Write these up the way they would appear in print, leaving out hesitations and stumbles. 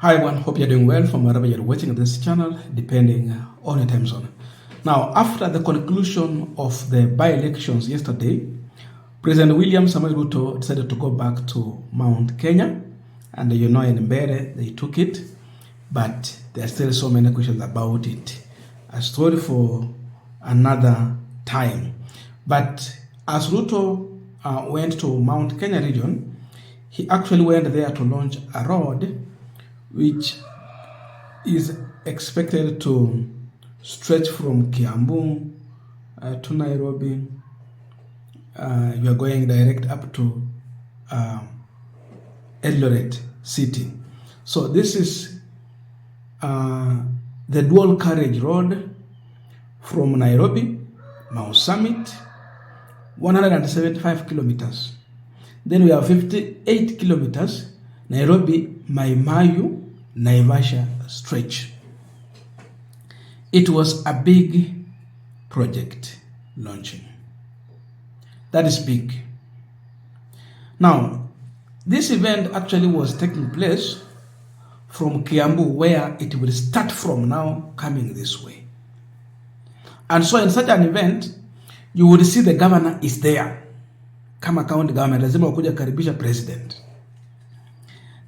Hi everyone, hope you're doing well from wherever you're watching this channel, depending on your time zone. Now, after the conclusion of the by-elections yesterday, President William Samoei Ruto decided to go back to Mount Kenya, and in Mbeere, they took it, but there are still so many questions about it. A story for another time. But as Ruto went to Mount Kenya region, he actually went there to launch a road which is expected to stretch from Kiambu to Nairobi. You are going direct up to Eldoret city. So this is the dual carriage road from Nairobi, Mount Summit, 175 kilometers. Then we have 58 kilometers, Nairobi, Mai Mahiu, Naivasha stretch. It was a big project launching. That is big. Now, this event actually was taking place from Kiambu, where it will start from now, coming this way. And so in such an event, you would see the governor is there. Kama county government, lazima wakuja karibisha president.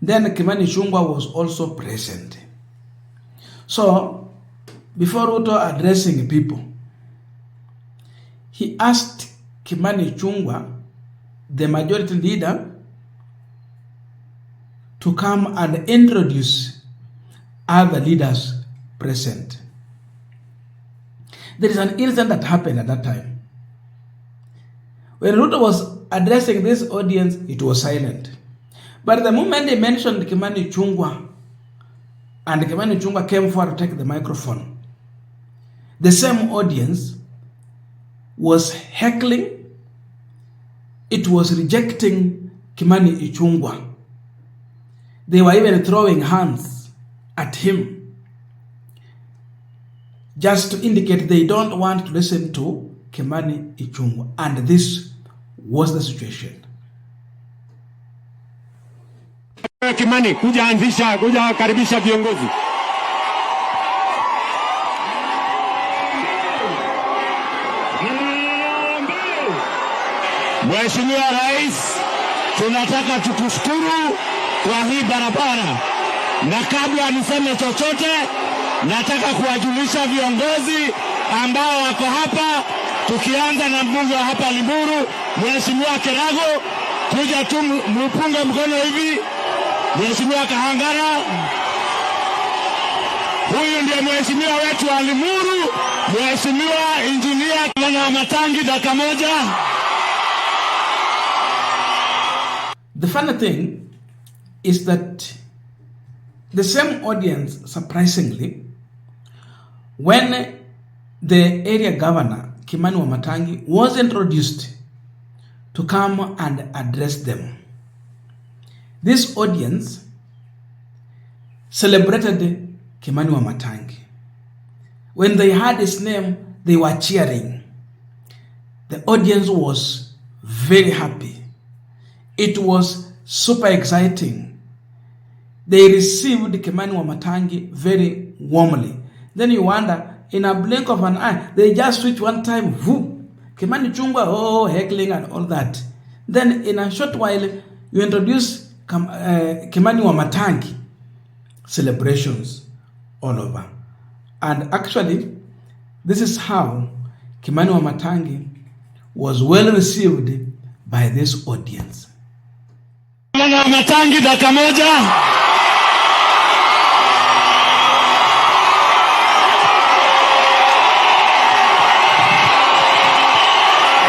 Then Kimani Ichungw'wah was also present. So, before Ruto addressing people, he asked Kimani Ichungw'wah, the majority leader, to come and introduce other leaders present. There is an incident that happened at that time. When Ruto was addressing this audience, it was silent. But the moment they mentioned Kimani Ichungw'wah, and Kimani Ichungw'wah came forward to take the microphone, the same audience was heckling, it was rejecting Kimani Ichungw'wah. They were even throwing hands at him, just to indicate they don't want to listen to Kimani Ichungw'wah. And this was the situation. Kimani, kuja karibisha viongozi. Mheshimiwa Rais, tunataka tukushukuru kwa hii barabara. Na kabla niseme chochote, nataka kuwajulisha viongozi ambao wako hapa, tukianza na mbunge wa hapa Limuru, Mheshimiwa Kerago, kuja tu mpunge mkono hivi. Mheshimiwa Kahangara, huyu ndiye mheshimiwa wetu wa Limuru, Mheshimiwa Engineer Kimani Matangi, dakika moja. The funny thing is that the same audience, surprisingly, when the area governor, Kimani Matangi, was introduced to come and address them, this audience celebrated Kimani Matangi. When they heard his name, they were cheering. The audience was very happy. It was super exciting. They received Kimani Matangi very warmly. Then you wonder, in a blink of an eye, they just switch one time, whoop, Kimani Ichungw'wah, heckling and all that. Then in a short while, you introduce Kimani Matangi, celebrations all over. And actually, this is how Kimani Matangi was well received by this audience. Kimani Matangi, dakika moja.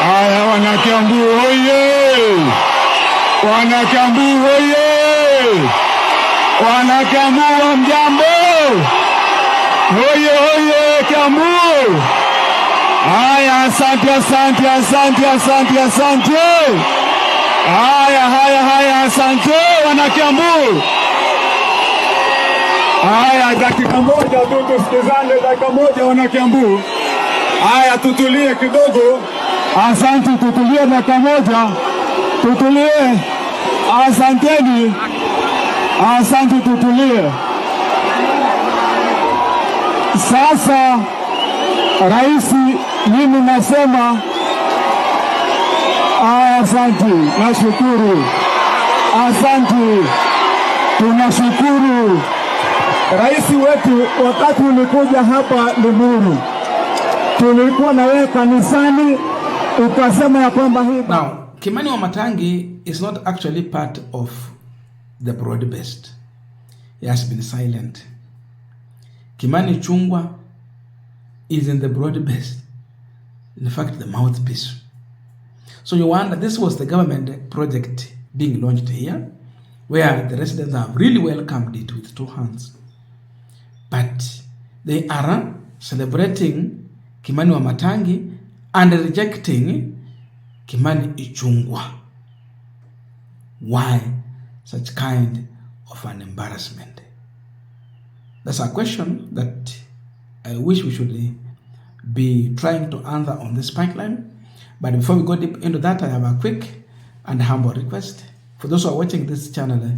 Haya, wana Kiambu hoye! Wana Kiambu hoye! Wana Kiambu wa mjambo! Hoye hoye Kiambu! Haya, asante. Haya, asante wana Kiambu. Haya, dakika moja tu tusikizane, dakika moja wana Kiambu. Haya, tutulie kidogo. Asante, tutulie dakika moja. Tutulie. Asanteni. Asante, tutulie. Sasa rais, mimi nasema asante, nashukuru, asante, tunashukuru rais wetu. Wakati ulikuja hapa Limuru, tulikuwa na wewe kanisani, ukasema ya kwamba hii. Now, Kimani wa Matangi is not actually part of the broad-based. He has been silent. Kimani Ichungw'wah is in the broad-based. In fact, the mouthpiece. So you wonder, this was the government project being launched here, where the residents have really welcomed it with two hands. But they are celebrating Kimani wa Matangi and rejecting Kimani Ichungw'wah. Why such kind of an embarrassment? That's a question that I wish we should be trying to answer on this pipeline. But before we go deep into that, I have a quick and humble request. For those who are watching this channel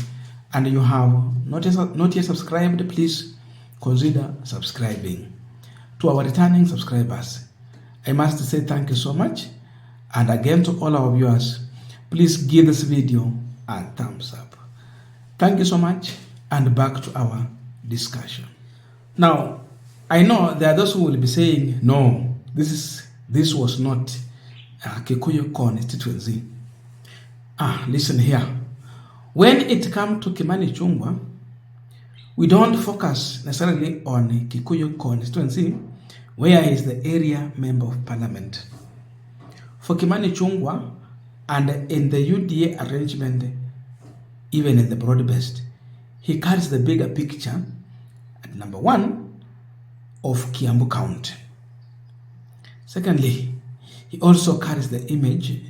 and you have not yet subscribed, please consider subscribing. To our returning subscribers, I must say thank you so much. And again, to all our viewers, please give this video a thumbs up. Thank you so much, and back to our discussion. Now, I know there are those who will be saying, no, this was not Kikuyu constituency. Listen here. When it comes to Kimani Ichungw'wah, we don't focus necessarily on Kikuyu constituency, where he is the area member of parliament. For Kimani Ichungw'wah, and in the UDA arrangement, even in the broad-based, he carries the bigger picture at number one of Kiambu County. Secondly, he also carries the image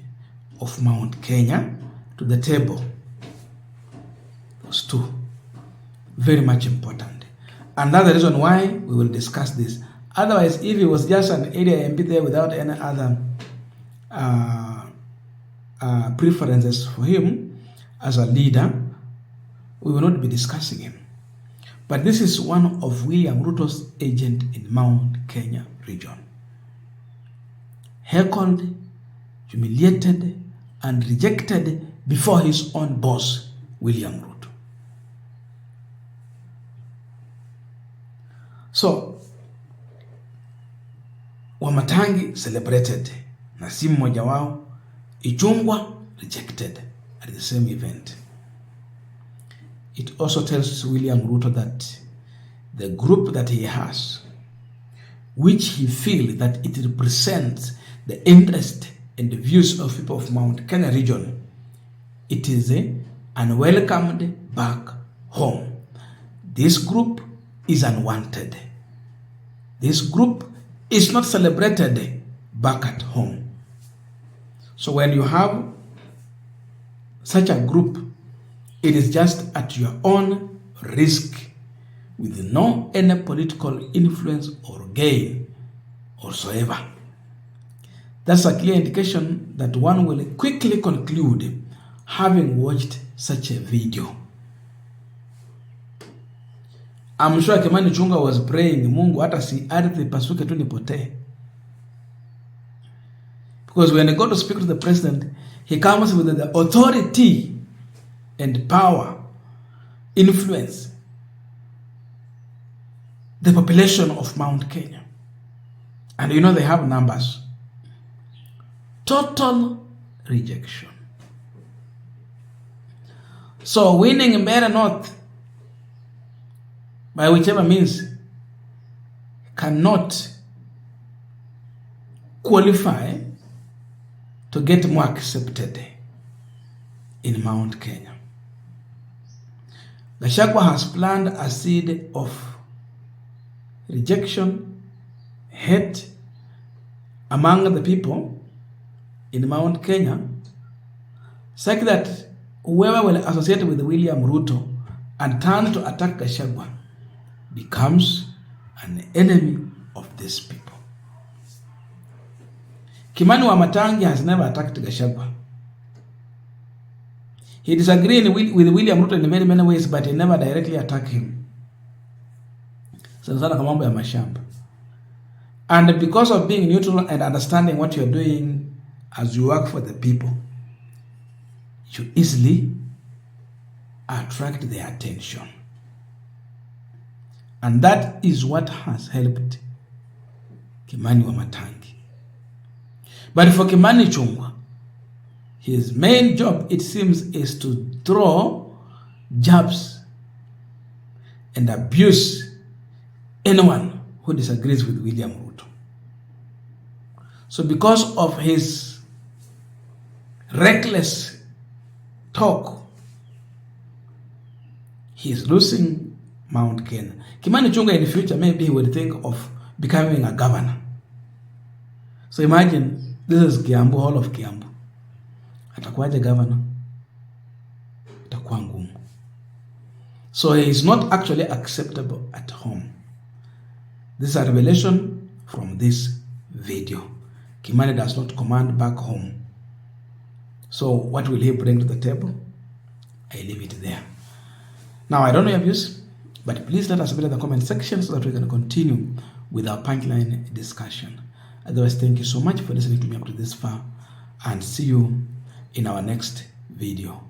of Mount Kenya to the table. Those two, very much important. And that's the reason why we will discuss this. Otherwise, if it was just an area MP there without any other preferences for him as a leader, we will not be discussing him. But this is one of William Ruto's agent in Mount Kenya region. Heckled, humiliated, and rejected before his own boss, William Ruto. So, Wamatangi celebrated, na si mmoja wao. Ichungw'wah rejected at the same event. It also tells William Ruto that the group that he has, which he feels that it represents the interest and the views of people of Mount Kenya region, it is unwelcomed back home. This group is unwanted. This group is not celebrated back at home. So when you have such a group, it is just at your own risk, with no any political influence or gain whatsoever. That's a clear indication that one will quickly conclude having watched such a video. I'm sure Kimani Ichungw'wah was praying, Mungu hata si ardhi pasuke tu nipotee. Because when they go to speak to the president, he comes with the authority and power, influence the population of Mount Kenya. And you know they have numbers. Total rejection. So winning Mbeere North, by whichever means, cannot qualify to get more accepted in Mount Kenya. Gachagua has planted a seed of rejection, hate among the people in Mount Kenya, such that whoever will associate with William Ruto and turn to attack Gachagua becomes an enemy of these people. Kimani wa Matangi has never attacked Gachagua. He disagreed with William Ruto in many ways, but he never directly attacked him. sana sana kwa mambo ya mashamba. And because of being neutral and understanding what you're doing as you work for the people, you easily attract their attention. And that is what has helped Kimani Wamatangi. But for Kimani Ichung'wah, his main job, it seems, is to throw jabs and abuse anyone who disagrees with William Ruto. So because of his reckless talk, he is losing Mount Kenya. Kimani Ichung'wah in the future, maybe he would think of becoming a governor. So imagine, this is Kiambu, all of Kiambu. Atakuwaje governor? Itakuwa ngumu. So he is not actually acceptable at home. This is a revelation from this video. Kimani does not command back home. So what will he bring to the table? I leave it there. Now, I don't know your views, but please let us know in the comment section so that we can continue with our punchline discussion. Otherwise, thank you so much for listening to me up to this far, and see you in our next video.